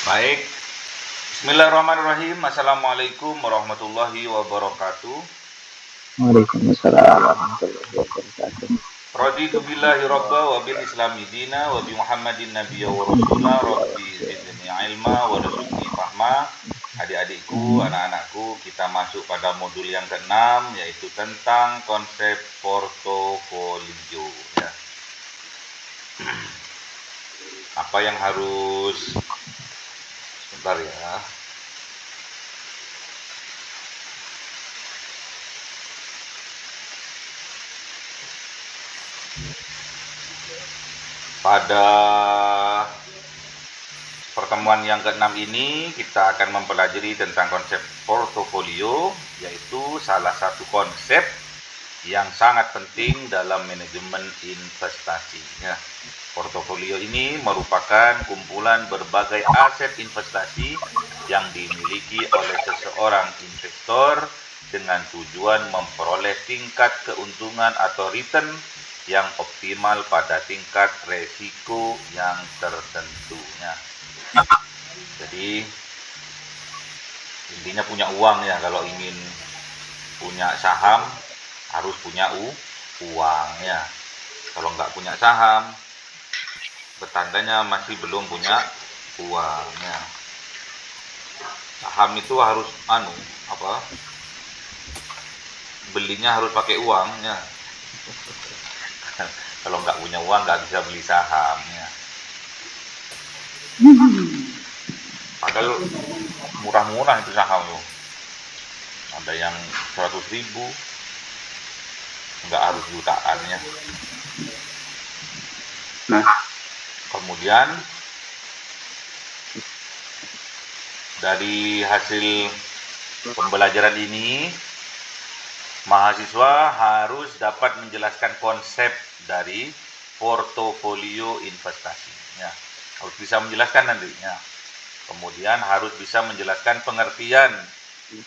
Baik, bismillahirrahmanirrahim. Assalamualaikum warahmatullahi wabarakatuh. Waalaikumsalam warahmatullahi wabarakatuh. Raditu billahi rabba wa bil islami dina wa bi muhammadin nabiyya wa rasula rabbi zidni ilma wa rizukni fahma. Adik-adikku, anak-anakku, kita masuk pada modul yang ke-6, yaitu tentang konsep portofolio ya. Apa yang harus sebentar ya. Pada pertemuan yang ke-6 ini kita akan mempelajari tentang konsep portofolio, yaitu salah satu konsep yang sangat penting dalam manajemen investasi ya. Portofolio ini merupakan kumpulan berbagai aset investasi yang dimiliki oleh seseorang investor dengan tujuan memperoleh tingkat keuntungan atau return yang optimal pada tingkat resiko yang tertentunya. Jadi intinya punya uang ya, kalau ingin punya saham harus punya uang ya. Kalau nggak punya saham, petandanya masih belum punya uang ya. Saham itu harus belinya harus pakai uang ya. Kalau nggak punya uang nggak bisa beli saham ya. Padahal murah-murah itu saham loh. Ada yang 100.000, nggak harus jutaan ya. Nah, Kemudian dari hasil pembelajaran ini, mahasiswa harus dapat menjelaskan konsep dari portofolio investasi ya. Harus bisa menjelaskan nantinya. Kemudian harus bisa menjelaskan pengertian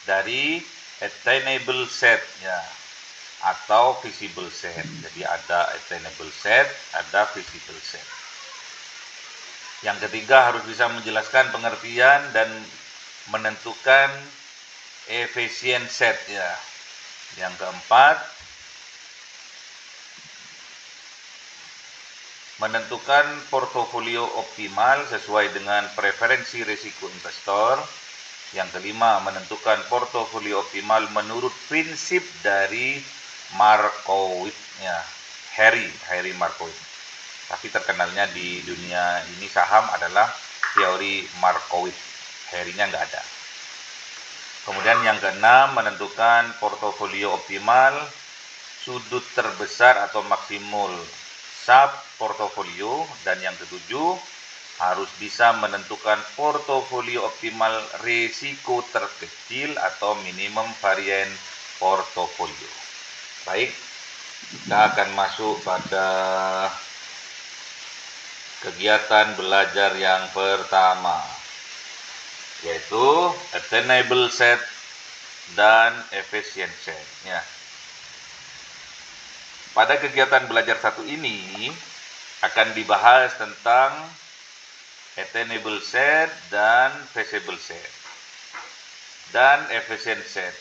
dari attainable set ya, atau visible set. Jadi ada attainable set, ada visible set. Yang ketiga harus bisa menjelaskan pengertian dan menentukan efisien set ya. Yang keempat, menentukan portofolio optimal sesuai dengan preferensi risiko investor. Yang kelima, menentukan portofolio optimal menurut prinsip dari Markowitz ya, Harry Markowitz. Tapi terkenalnya di dunia ini saham adalah teori Markowitz. Harry-nya nggak ada. Kemudian yang keenam, menentukan portofolio optimal sudut terbesar atau maksimum sub portofolio. Dan yang ketujuh, harus bisa menentukan portofolio optimal risiko terkecil atau minimum varian portofolio. Baik, kita akan masuk pada kegiatan belajar yang pertama, yaitu attainable set dan efficient set ya. Pada kegiatan belajar satu ini akan dibahas tentang attainable set dan feasible set dan efficient set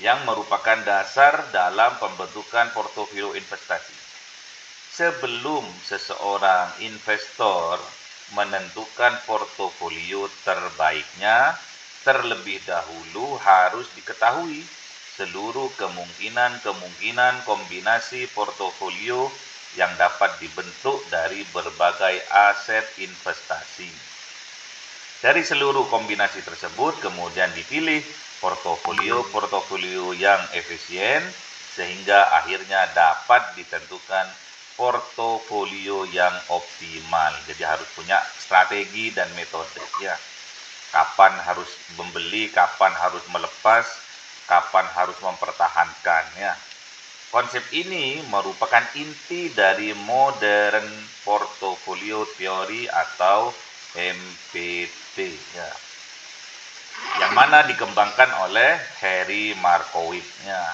yang merupakan dasar dalam pembentukan portofolio investasi. Sebelum seseorang investor menentukan portofolio terbaiknya, terlebih dahulu harus diketahui seluruh kemungkinan kombinasi portofolio yang dapat dibentuk dari berbagai aset investasi. Dari seluruh kombinasi tersebut kemudian dipilih portofolio yang efisien sehingga akhirnya dapat ditentukan portofolio yang optimal. Jadi harus punya strategi dan metode ya. Kapan harus membeli, kapan harus melepas, kapan harus mempertahankan ya. Konsep ini merupakan inti dari modern portfolio theory atau MPT ya, yang mana dikembangkan oleh Harry Markowitz ya.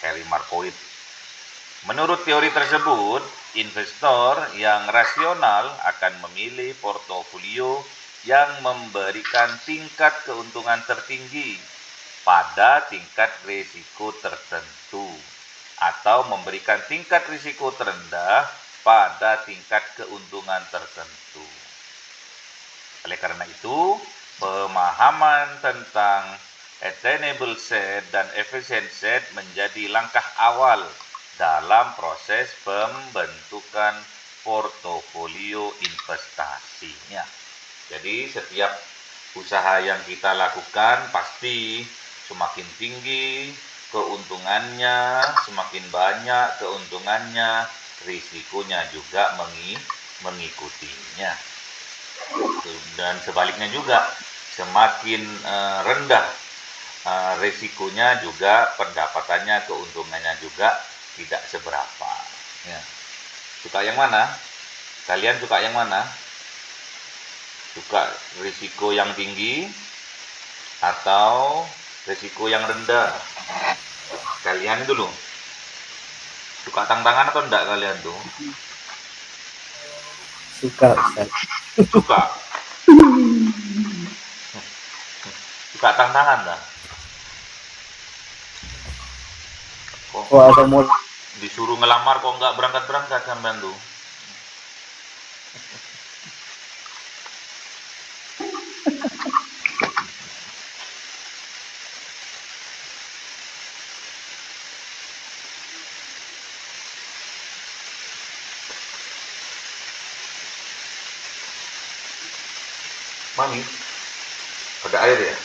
Harry Markowitz. Menurut teori tersebut, investor yang rasional akan memilih portofolio yang memberikan tingkat keuntungan tertinggi pada tingkat risiko tertentu atau memberikan tingkat risiko terendah pada tingkat keuntungan tertentu. Oleh karena itu, pemahaman tentang attainable set dan efficient set menjadi langkah awal dalam proses pembentukan portofolio investasinya. Jadi setiap usaha yang kita lakukan pasti semakin tinggi keuntungannya, semakin banyak keuntungannya, risikonya juga mengikutinya. Dan sebaliknya juga, semakin rendah risikonya juga pendapatannya, keuntungannya juga tidak seberapa. Ya. Suka yang mana? Kalian suka yang mana? Suka risiko yang tinggi atau risiko yang rendah? Kalian dulu. Suka tantangan atau enggak kalian tuh? Suka, Ustaz. Suka. Suka tantangan lah. Kok Wah, mau disuruh ngelamar kok nggak berangkat-berangkat sampean tuh? Mami, ada air ya?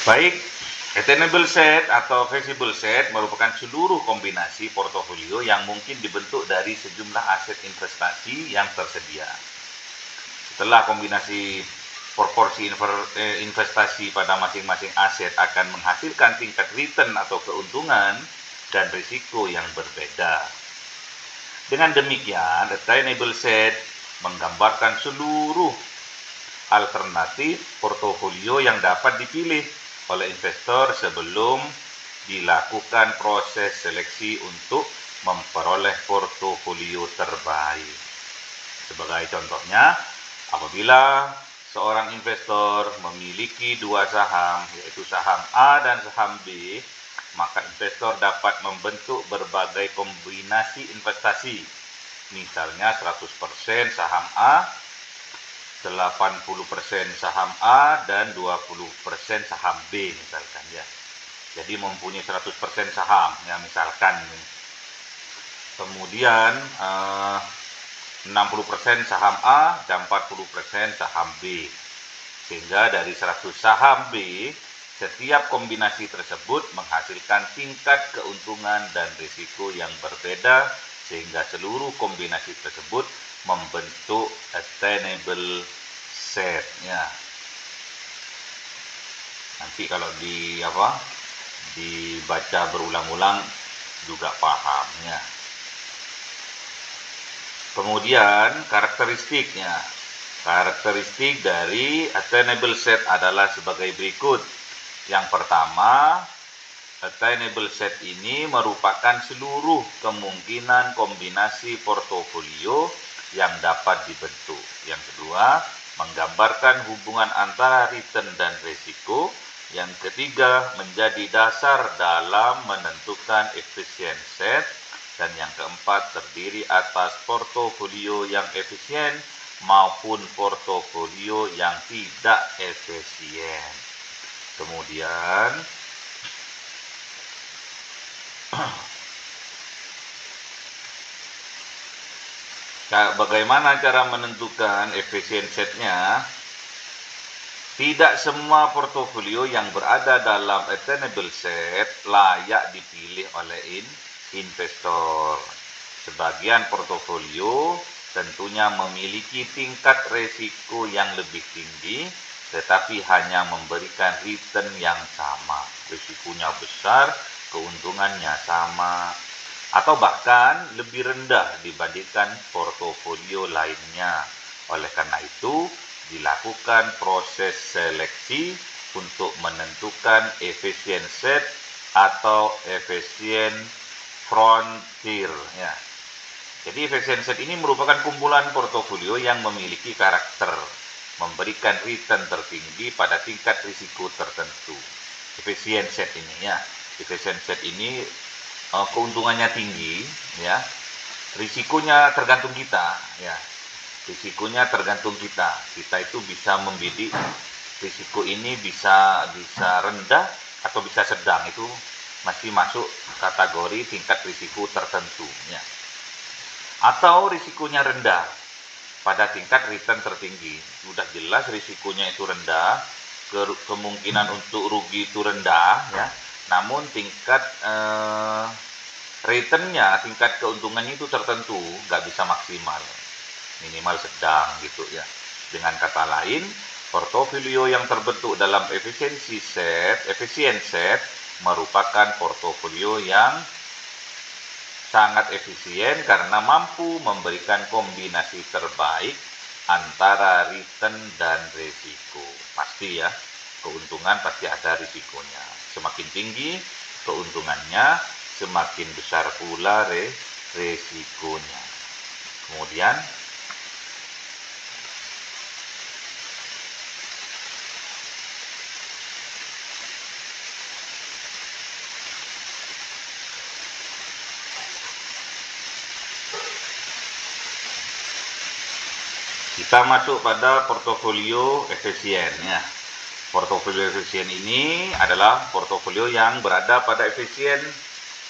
Baik, attainable set atau feasible set merupakan seluruh kombinasi portofolio yang mungkin dibentuk dari sejumlah aset investasi yang tersedia. Setelah kombinasi proporsi investasi pada masing-masing aset akan menghasilkan tingkat return atau keuntungan dan risiko yang berbeda. Dengan demikian, attainable set menggambarkan seluruh alternatif portofolio yang dapat dipilih oleh investor sebelum dilakukan proses seleksi untuk memperoleh portofolio terbaik. Sebagai contohnya, apabila seorang investor memiliki dua saham, yaitu saham A dan saham B, maka investor dapat membentuk berbagai kombinasi investasi. Misalnya 100% saham A, 80% saham A dan 20% saham B misalkan ya. Jadi mempunyai 100% saham ya misalkan. Kemudian 60% saham A dan 40% saham B. Sehingga dari 100 saham B, setiap kombinasi tersebut menghasilkan tingkat keuntungan dan risiko yang berbeda sehingga seluruh kombinasi tersebut membentuk attainable set ya. Nanti kalau dibaca berulang-ulang juga paham ya. Kemudian karakteristiknya. Karakteristik dari attainable set adalah sebagai berikut. Yang pertama, attainable set ini merupakan seluruh kemungkinan kombinasi portofolio yang dapat dibentuk. Yang kedua, menggambarkan hubungan antara return dan risiko. Yang ketiga, menjadi dasar dalam menentukan efisien set. Dan yang keempat, terdiri atas portofolio yang efisien maupun portofolio yang tidak efisien. Kemudian, bagaimana cara menentukan efisien setnya? Tidak semua portofolio yang berada dalam attainable set layak dipilih oleh investor. Sebagian portofolio tentunya memiliki tingkat resiko yang lebih tinggi, tetapi hanya memberikan return yang sama. Risikonya besar, keuntungannya sama, atau bahkan lebih rendah dibandingkan portofolio lainnya. Oleh karena itu, dilakukan proses seleksi untuk menentukan efisien set atau efisien frontier. Ya. Jadi efisien set ini merupakan kumpulan portofolio yang memiliki karakter memberikan return tertinggi pada tingkat risiko tertentu. Efisien set ini ya, efisien set ini keuntungannya tinggi, ya. Risikonya tergantung kita, ya. Risikonya tergantung kita. Kita itu bisa membidik risiko ini bisa rendah atau bisa sedang, itu masih masuk kategori tingkat risiko tertentu, ya. Atau risikonya rendah pada tingkat return tertinggi. Sudah jelas risikonya itu rendah, kemungkinan untuk rugi itu rendah, ya. Namun tingkat returnnya, tingkat keuntungannya itu tertentu, nggak bisa maksimal, minimal sedang gitu ya. Dengan kata lain, portofolio yang terbentuk dalam efisien set merupakan portofolio yang sangat efisien karena mampu memberikan kombinasi terbaik antara return dan risiko. Pasti ya, keuntungan pasti ada risikonya. Semakin tinggi keuntungannya, semakin besar pula resikonya. Kemudian kita masuk pada portofolio efisien ya. Portofolio efisien ini adalah portofolio yang berada pada efisien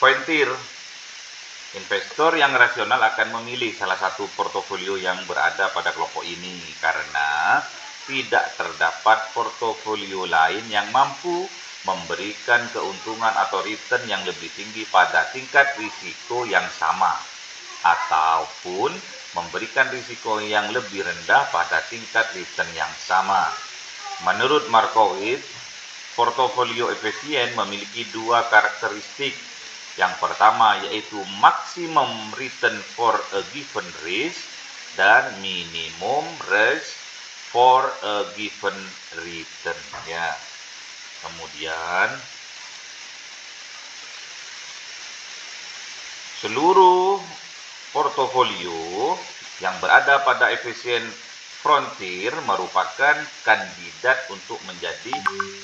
frontier. Investor yang rasional akan memilih salah satu portofolio yang berada pada kelompok ini karena tidak terdapat portofolio lain yang mampu memberikan keuntungan atau return yang lebih tinggi pada tingkat risiko yang sama, ataupun memberikan risiko yang lebih rendah pada tingkat return yang sama. Menurut Markowitz, portofolio efisien memiliki dua karakteristik. Yang pertama yaitu maximum return for a given risk dan minimum risk for a given return ya. Kemudian seluruh portofolio yang berada pada efisien frontier merupakan kandidat untuk menjadi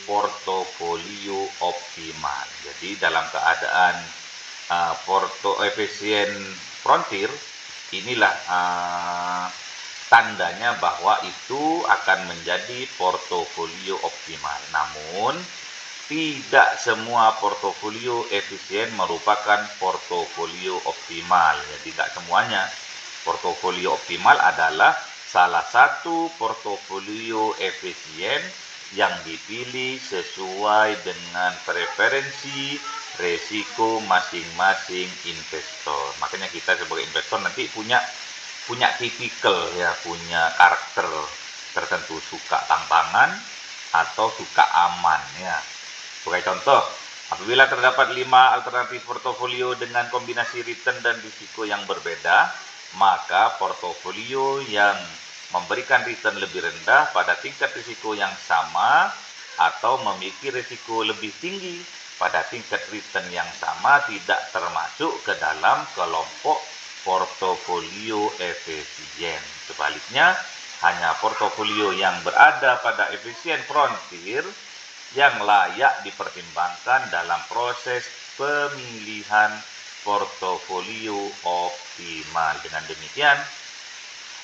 portofolio optimal. Jadi dalam keadaan efisien frontier, inilah tandanya bahwa itu akan menjadi portofolio optimal. Namun tidak semua portofolio efisien merupakan portofolio optimal. Jadi tidak semuanya. Portofolio optimal adalah salah satu portofolio efisien yang dipilih sesuai dengan preferensi resiko masing-masing investor. Makanya kita sebagai investor nanti punya tipikal ya, punya karakter tertentu, suka tantangan atau suka aman ya. Sebagai contoh, apabila terdapat 5 alternatif portofolio dengan kombinasi return dan risiko yang berbeda, maka portofolio yang memberikan return lebih rendah pada tingkat risiko yang sama atau memiliki risiko lebih tinggi pada tingkat return yang sama tidak termasuk ke dalam kelompok portofolio efisien. Sebaliknya, hanya portofolio yang berada pada efisien frontier yang layak dipertimbangkan dalam proses pemilihan portofolio optimal. Dengan demikian,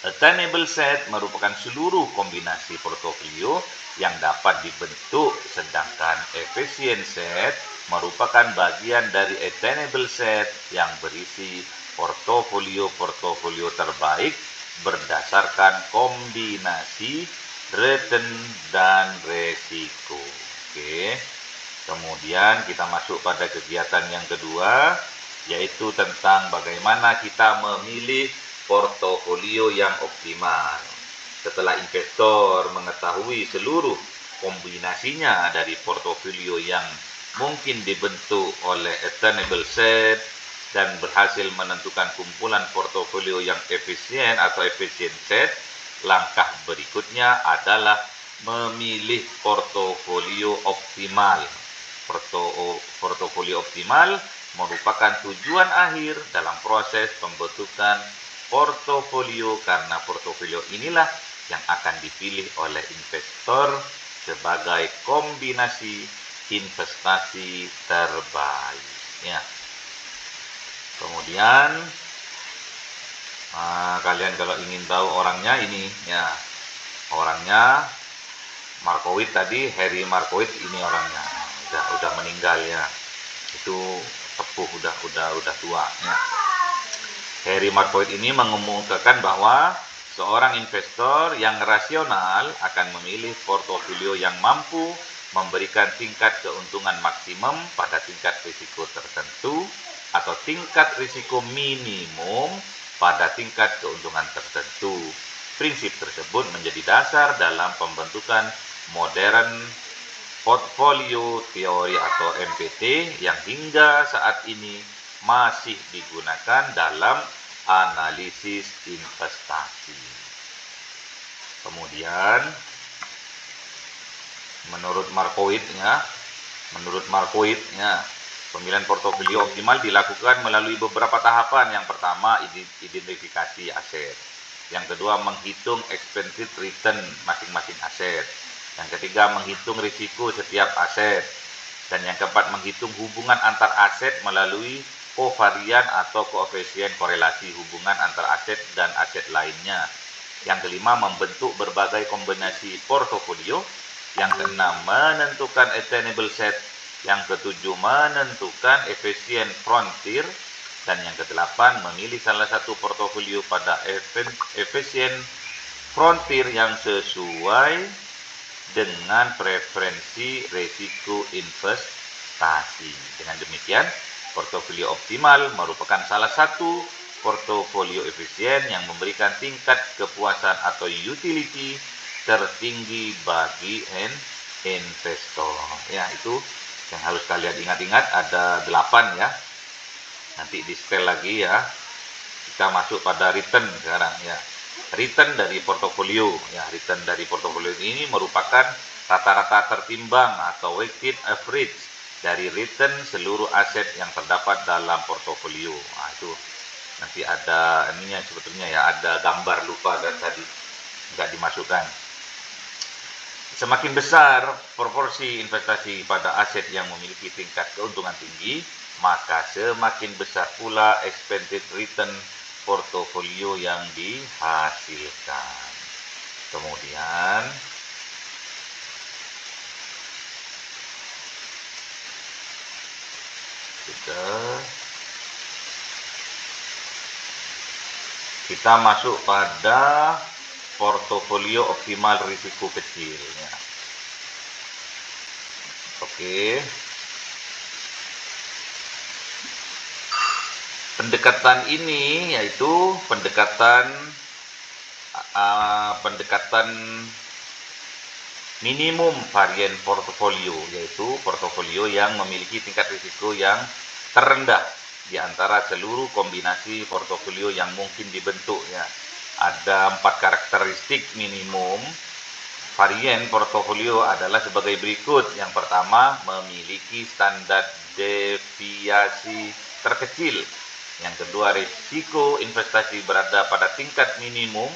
attainable set merupakan seluruh kombinasi portofolio yang dapat dibentuk, sedangkan efisien set merupakan bagian dari attainable set yang berisi portofolio terbaik berdasarkan kombinasi return dan resiko. Oke. Kemudian kita masuk pada kegiatan yang kedua, yaitu tentang bagaimana kita memilih portofolio yang optimal. Setelah investor mengetahui seluruh kombinasinya dari portofolio yang mungkin dibentuk oleh attainable set dan berhasil menentukan kumpulan portofolio yang efisien atau efficient set, langkah berikutnya adalah memilih portofolio optimal. Portofolio optimal merupakan tujuan akhir dalam proses pembentukan portofolio, karena portofolio inilah yang akan dipilih oleh investor sebagai kombinasi investasi terbaik. Ya. Kemudian kalian kalau ingin tahu orangnya ini ya, orangnya Markowitz tadi, Harry Markowitz ini orangnya udah meninggal ya, itu sepuh, udah tua ya. Harry Markowitz ini mengemukakan bahwa seorang investor yang rasional akan memilih portofolio yang mampu memberikan tingkat keuntungan maksimum pada tingkat risiko tertentu atau tingkat risiko minimum pada tingkat keuntungan tertentu. Prinsip tersebut menjadi dasar dalam pembentukan modern portfolio teori atau MPT yang hingga saat ini masih digunakan dalam analisis investasi. Kemudian menurut Markowitz pemilihan portofolio optimal dilakukan melalui beberapa tahapan. Yang pertama, identifikasi aset. Yang kedua, menghitung expected return masing-masing aset. Yang ketiga, menghitung risiko setiap aset. Dan yang keempat, menghitung hubungan antar aset melalui kovarian atau koefisien korelasi hubungan antar aset dan aset lainnya. Yang kelima, membentuk berbagai kombinasi portofolio. Yang keenam, menentukan attainable set. Yang ketujuh, menentukan efficient frontier. Dan yang kedelapan, memilih salah satu portofolio pada efficient frontier yang sesuai dengan preferensi risiko investasi. Dengan demikian, portofolio optimal merupakan salah satu portofolio efisien yang memberikan tingkat kepuasan atau utility tertinggi bagi investor. Ya, itu yang harus kalian ingat-ingat, ada 8 ya. Nanti di setel lagi ya. Kita masuk pada return sekarang ya. Return dari portofolio ya, return dari portofolio ini merupakan rata-rata tertimbang atau weighted average dari return seluruh aset yang terdapat dalam portofolio. Nah, itu nanti ada ininya sebetulnya ya, ada gambar, lupa tadi nggak dimasukkan. Semakin besar proporsi investasi pada aset yang memiliki tingkat keuntungan tinggi, maka semakin besar pula expected return portofolio yang dihasilkan. Kemudian kita masuk pada portofolio optimal risiko kecil ya. Oke. Pendekatan ini yaitu pendekatan minimum varian portofolio, yaitu portofolio yang memiliki tingkat risiko yang terendah di antara seluruh kombinasi portofolio yang mungkin dibentuk ya. Ada 4 karakteristik minimum varian portofolio adalah sebagai berikut. Yang pertama, memiliki standar deviasi terkecil. Yang kedua, risiko investasi berada pada tingkat minimum.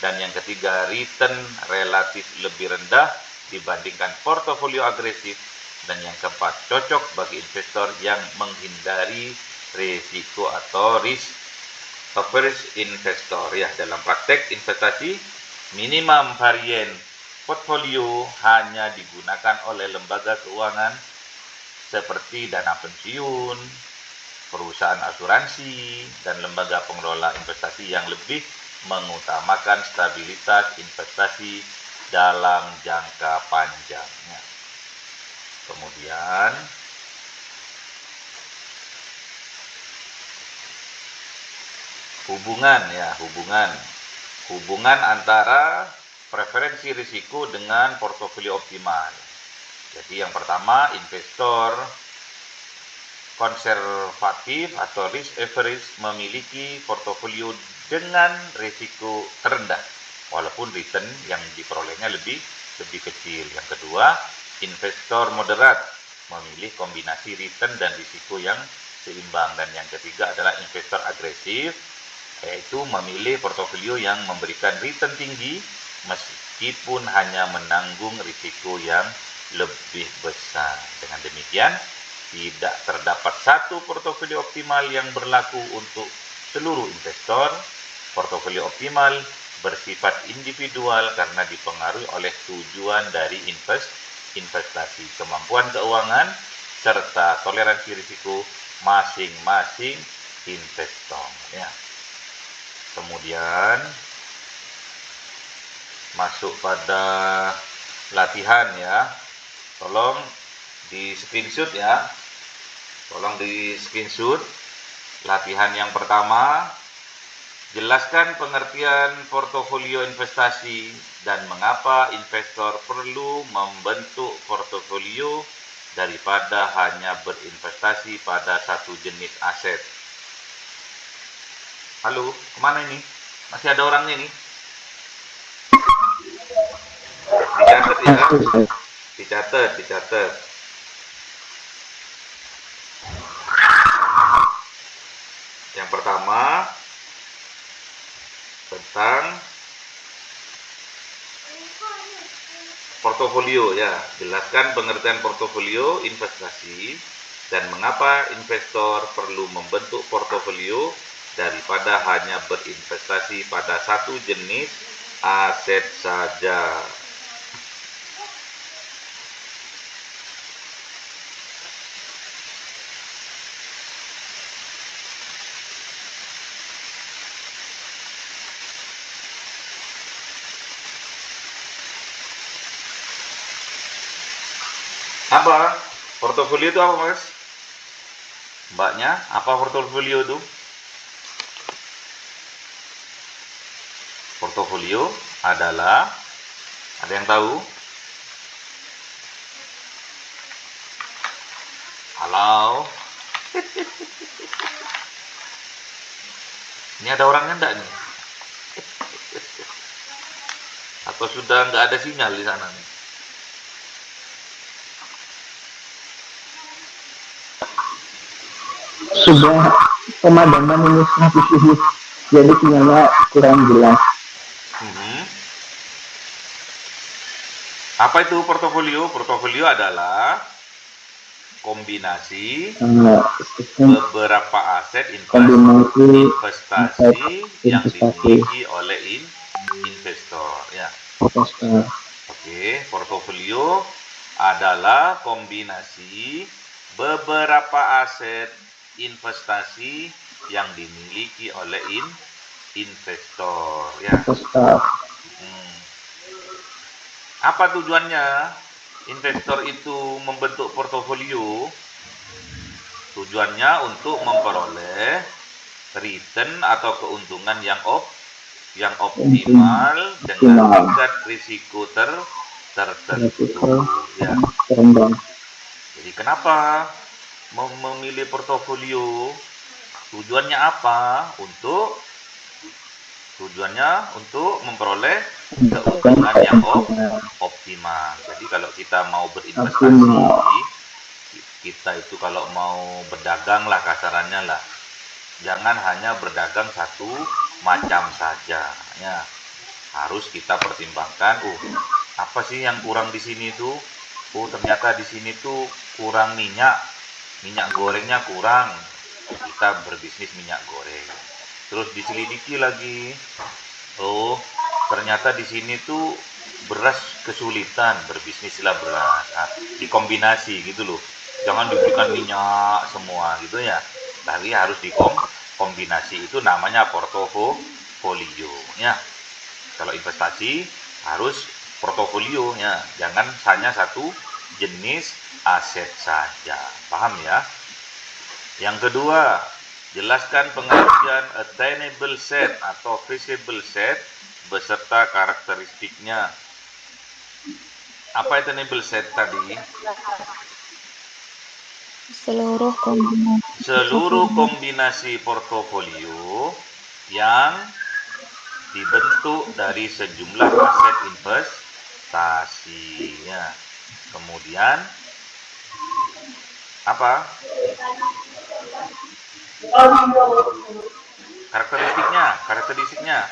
Dan yang ketiga, return relatif lebih rendah dibandingkan portofolio agresif. Dan yang keempat, cocok bagi investor yang menghindari risiko atau risk averse investor ya. Dalam praktek investasi, minimum varian portfolio hanya digunakan oleh lembaga keuangan seperti dana pensiun, perusahaan asuransi, dan lembaga pengelola investasi yang lebih mengutamakan stabilitas investasi dalam jangka panjangnya. Kemudian hubungan antara preferensi risiko dengan portofolio optimal. Jadi yang pertama, investor konservatif atau risk average memiliki portofolio dengan risiko terendah, walaupun return yang diperolehnya lebih kecil. Yang kedua, investor moderat memilih kombinasi return dan risiko yang seimbang. Dan yang ketiga adalah investor agresif, yaitu memilih portofolio yang memberikan return tinggi meskipun hanya menanggung risiko yang lebih besar. Dengan demikian, tidak terdapat satu portofolio optimal yang berlaku untuk seluruh investor. Portofolio optimal bersifat individual karena dipengaruhi oleh tujuan dari investasi, kemampuan keuangan, serta toleransi risiko masing-masing investor. Ya. Kemudian masuk pada latihan ya. Tolong di screenshot ya. Latihan yang pertama, jelaskan pengertian portofolio investasi dan mengapa investor perlu membentuk portofolio daripada hanya berinvestasi pada satu jenis aset. Halo, kemana ini? Masih ada orangnya nih? Dicatat ya. Dicatat. Yang pertama, tentang portofolio ya. Jelaskan pengertian portofolio investasi dan mengapa investor perlu membentuk portofolio daripada hanya berinvestasi pada satu jenis aset saja. Apa? Portofolio itu apa, Mas? Mbaknya, apa portofolio itu? Portofolio adalah, ada yang tahu? Halo? Ini ada orangnya enggak nih? Atau sudah nggak ada sinyal di sana nih? Sudah pemadaman ini 100%, jadi sinyalnya kurang jelas. Apa itu portofolio? Portofolio adalah kombinasi beberapa aset investasi yang dimiliki oleh investor ya. Oke, portofolio adalah kombinasi beberapa aset investasi yang dimiliki oleh investor ya. Apa tujuannya investor itu membentuk portofolio? Tujuannya untuk memperoleh return atau keuntungan yang optimal dengan tingkat risiko tertentu ya. Jadi kenapa memilih portofolio? Tujuannya apa? Tujuannya untuk memperoleh keuntungan yang optimal. Jadi kalau kita mau berinvestasi, kita itu kalau mau berdagang lah kasarannya lah, jangan hanya berdagang satu macam saja ya. Harus kita pertimbangkan, apa sih yang kurang di sini tuh? Ternyata di sini tuh kurang minyak gorengnya kurang. Kita berbisnis minyak goreng. Terus diselidiki lagi, ternyata di sini tuh beras kesulitan, berbisnislah beras. Nah, dikombinasi gitu loh. Jangan diberikan minyak semua gitu ya. Tapi harus dikombinasi, itu namanya portofolio ya. Kalau investasi harus portofolio ya, jangan hanya satu jenis aset saja. Paham ya? Yang kedua, Jelaskan pengertian attainable set atau feasible set beserta karakteristiknya. Apa attainable set tadi? Seluruh kombinasi portofolio yang dibentuk dari sejumlah aset investasinya. Kemudian apa? Karakteristiknya.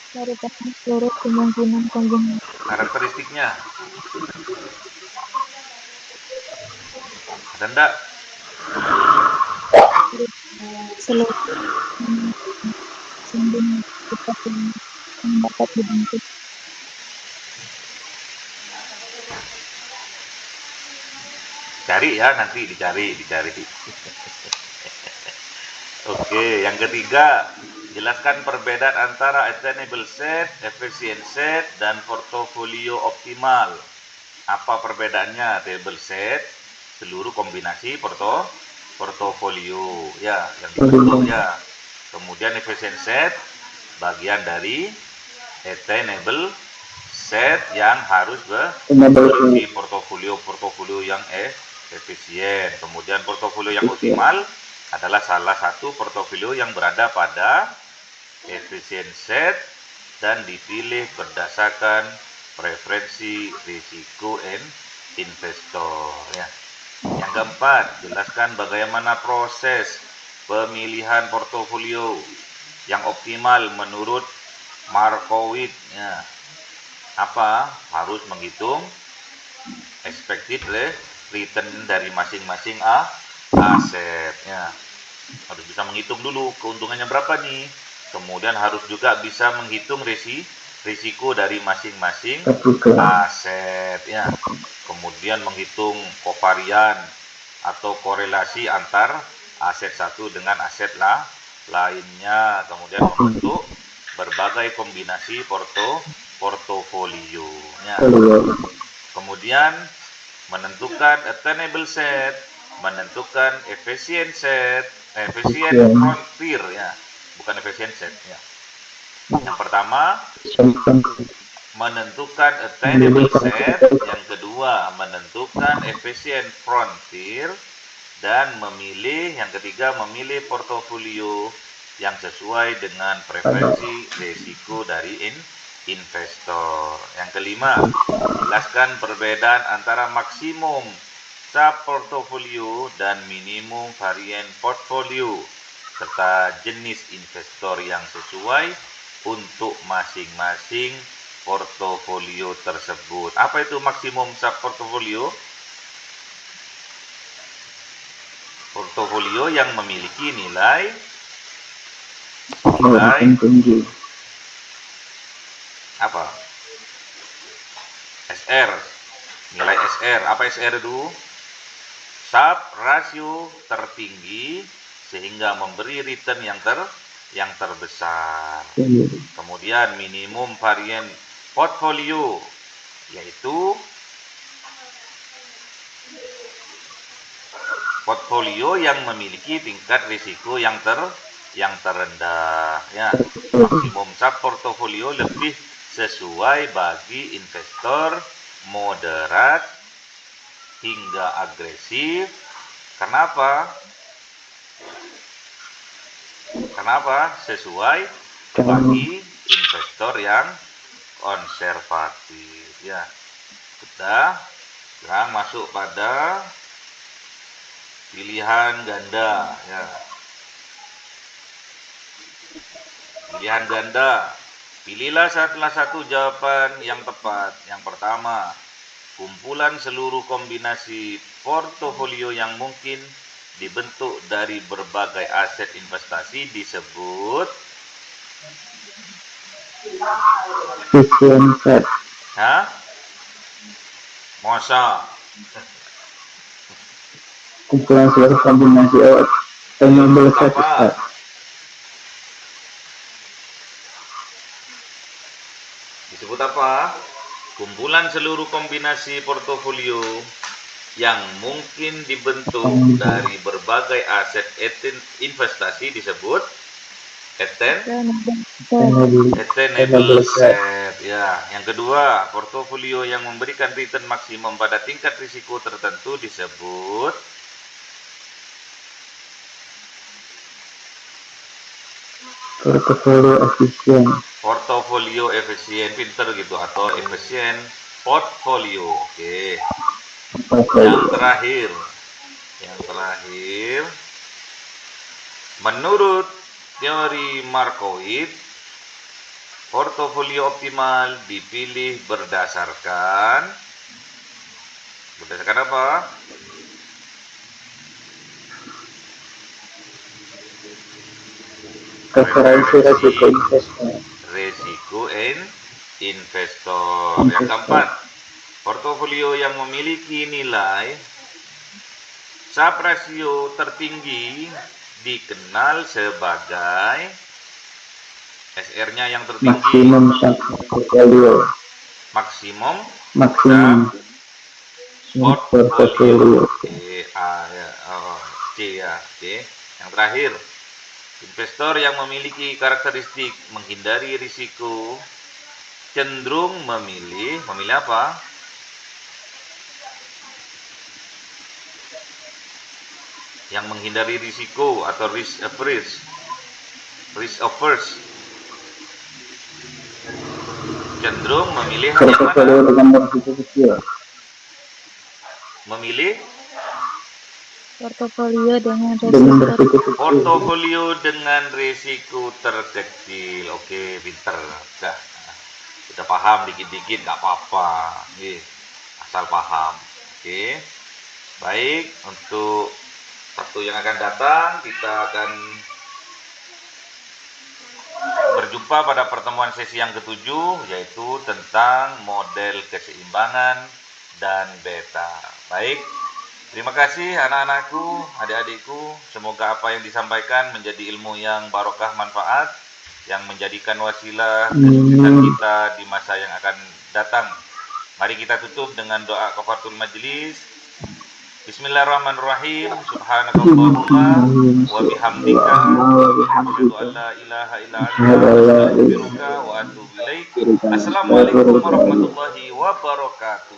Merupakan seluruh kemungkinan kombinasi. Karakteristiknya. Ada enggak? Seluruh kombinasi portofolio yang dapat dibentuk. Cari ya, nanti dicari. Oke, yang ketiga, jelaskan perbedaan antara attainable set, efficient set, dan portofolio optimal. Apa perbedaannya? Attainable set, seluruh kombinasi portofolio, ya, yang dibentuk ya. Kemudian efficient set, bagian dari attainable set yang harus berisi portofolio yang efisien. Kemudian portofolio yang optimal adalah salah satu portofolio yang berada pada efisien set dan dipilih berdasarkan preferensi risiko investor. Ya. Yang keempat, jelaskan bagaimana proses pemilihan portofolio yang optimal menurut Markowitz. Ya. Apa? Harus menghitung expected return dari masing-masing aset. Ya. Harus bisa menghitung dulu keuntungannya berapa nih. Kemudian harus juga bisa menghitung risiko dari masing-masing aset. Ya. Kemudian menghitung kovarian atau korelasi antar aset satu dengan aset lainnya. Kemudian membentuk berbagai kombinasi portofolio. Ya. Kemudian menentukan attainable set, menentukan efficient set, efficient frontier ya, bukan efficient set ya. Yang pertama menentukan attainable set, yang kedua menentukan efficient frontier, dan yang ketiga memilih portofolio yang sesuai dengan preferensi risiko dari investor. Yang kelima, jelaskan perbedaan antara maksimum sub-portfolio dan minimum varian portfolio, serta jenis investor yang sesuai untuk masing-masing portofolio tersebut. Apa itu maksimum sub-portfolio? Portofolio yang memiliki nilai tinggi. Apa? SR. Nilai SR. Apa SR itu? Sub rasio tertinggi sehingga memberi return yang terbesar. Kemudian minimum varian portfolio, yaitu portfolio yang memiliki tingkat risiko yang terendah. Ya, maksimum sub portfolio lebih sesuai bagi investor moderat hingga agresif. Kenapa? Sesuai bagi investor yang konservatif. Ya, sudah. Sekarang masuk pada pilihan ganda. Ya. Pilihan ganda. Pilihlah salah satu jawaban yang tepat. Yang pertama, kumpulan seluruh kombinasi portofolio yang mungkin dibentuk dari berbagai aset investasi disebut efficient set. Masa? Kumpulan seluruh kombinasi attainable set. Disebut apa? Kumpulan seluruh kombinasi portofolio yang mungkin dibentuk dari berbagai aset investasi disebut attainable set. Ya, yang kedua, portofolio yang memberikan return maksimum pada tingkat risiko tertentu disebut portofolio efisien. Portofolio efisien, pinter gitu, atau efisien portfolio. Oke. Yang terakhir, menurut teori Markowitz, portofolio optimal dipilih berdasarkan apa? Preferensi resiko investor. Resiko investor. Yang keempat, portofolio yang memiliki nilai Sharpe ratio tertinggi dikenal sebagai SR-nya yang tertinggi, maksimum Sharpe portfolio. maksimum portfolio. C ya. Oke. Yang terakhir, investor yang memiliki karakteristik menghindari risiko cenderung memilih apa? Yang menghindari risiko atau risk averse. Cenderung memilih yang portfolio mana? dengan risiko kecil. Memilih Portofolio dengan Dengan resiko risiko kecil. portofolio dengan risiko terkecil. Oke, pinter. Udah paham dikit-dikit nggak apa-apa. Asal paham. Oke. Baik, untuk waktu yang akan datang kita akan berjumpa pada pertemuan sesi yang ketujuh, yaitu tentang model keseimbangan dan beta. Baik, terima kasih anak-anakku, adik-adikku. Semoga apa yang disampaikan menjadi ilmu yang barokah, manfaat, yang menjadikan wasilah kesuksesan kita di masa yang akan datang. Mari kita tutup dengan doa kafaratul majlis. Bismillahirrahmanirrahim. Subhanakallahumma wa bihamdika asyhadu an la ilaha illa anta astaghfiruka wa atubu ilaik. Assalamualaikum warahmatullahi wabarakatuh.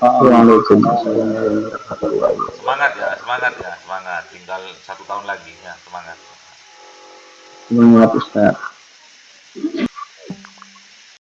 Waalaikumsalam warahmatullahi wabarakatuh. Semangat. Tinggal 1 tahun lagi ya, semangat. Semangat Ustaz.